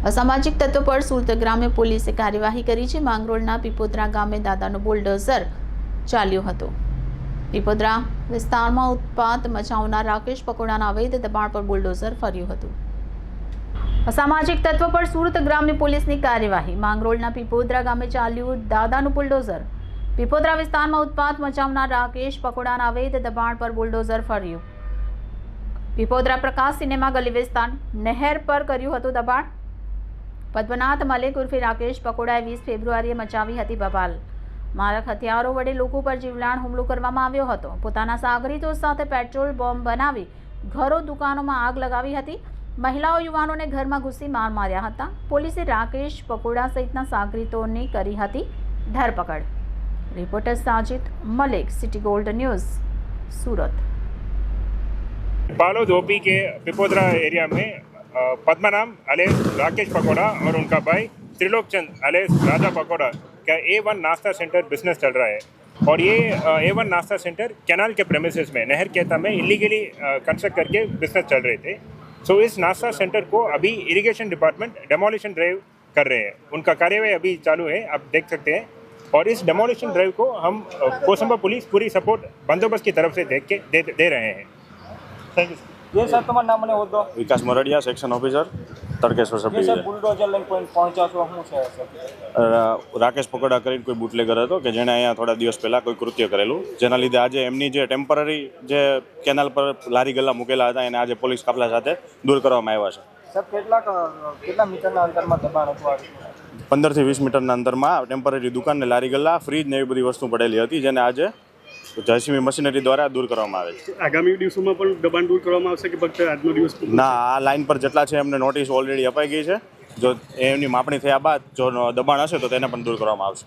અસામાજિક તત્વો પર સુરત ગ્રામ્ય પોલીસે કાર્યવાહી કરી છે। માંગરોળના પીપોદરા ગામે દાદાનું બુલડોઝર ચાલ્યું હતું। પીપોદરા વિસ્તારમાં ઉત્પાત મચાવનાર રાકેશ પકોડાના અવૈધ દબાણ પર બુલડોઝર ફર્યું હતું। અસામાજિક તત્વો પર સુરત ગ્રામ્ય પોલીસની કાર્યવાહી। માંગરોળના પીપોદરા ગામે ચાલ્યું દાદાનું બુલડોઝર। પીપોદરા વિસ્તારમાં ઉત્પાત મચાવનાર રાકેશ પકોડાના અવૈધ દબાણ પર બુલડોઝર ફર્યું। પીપોદરા પ્રકાશ સિનેમા ગલી વિસ્તાર નહેર પર કર્યું હતું દબાણ। પદ્મનાથ મલેક ઉર્ફે રાકેશ પકોડાએ 20 ફેબ્રુઆરીએ મચાવી હતી બબાલ। મારક હથિયારો વડે લોકો પર જીવલાણ હુમલો કરવામાં આવ્યો હતો। પોતાના સાગરીતો સાથે પેટ્રોલ બોમ્બ બનાવી ઘરો દુકાનોમાં આગ લગાવી હતી। મહિલાઓ યુવાનોને ઘરમાં ઘૂસી માર માર્યા હતા। પોલીસે રાકેશ પકોડા સહિતના સાગરીતોની કરી હતી ધરપકડ। Reporter Sajid Malik, city gold news, Surat. Balod OP के पिपोदरा एरिया में पद्मनाम अलेस राकेश पकोड़ा और उनका भाई त्रिलोक चंद अलेस राजा पकोड़ा का A1 नाश्ता सेंटर बिजनेस चल रहा है। और ये A1 नाश्ता सेंटर कैनाल के प्रेमिसेस में नहर केता में इलीगली कंस्ट्रक्ट करके बिजनेस चल रहे थे। सो इस नाश्ता सेंटर को अभी इरिगेशन डिपार्टमेंट डेमोलिशन ड्राइव कर रहे हैं। उनका कार्यवाही अभी चालू है, आप देख सकते हैं। और इस डेमोलिशन ड्राइव को हम कोसंबा पुलिस पूरी सपोर्ट बंदोबस्त की तरफ से दे रहे हैं। Thank you. ये सर तुम्हारा नाम ने होतो विकास मोरडिया, सेक्शन ऑफिसर, तड़केश्वर सब ये सर बुलडोजर લઈને કોઈ પહોંચ્યા છો શું છે સર? રાકેશ પકોડા કરીને કોઈ બુટલેગર હતો કે જેણે અહીંયા થોડા દિવસ પહેલાં કોઈ કૃત્ય કરેલું, જેના લીધે આજે એમની જે ટેમ્પરરી જે કેનાલ પર લારી ગલ્લા મૂકેલા હતા એને આજે પોલીસ કાફલા સાથે દૂર કરવામાં આવ્યા છે। સર કેટલા મીટરના અંતરમાં દબાણ હતું? 15 થી 20 મીટરના અંતરમાં ટેમ્પરરી દુકાન ને લારી ગલ્લા, ફ્રીજ ને એવી બધી વસ્તુ પડેલી હતી, જેને આજે જેસીબી મશીનરી દ્વારા દૂર કરવામાં આવે છે। આગામી દિવસોમાં પણ દબાણ દૂર કરવામાં આવશે કે ફક્ત આજનો દિવસ? ના, આ લાઈન પર જેટલા છે એમને નોટિસ ઓલરેડી અપાઈ ગઈ છે। જો એમની માપણી થયા બાદ જો દબાણ હશે તો તેને પણ દૂર કરવામાં આવશે।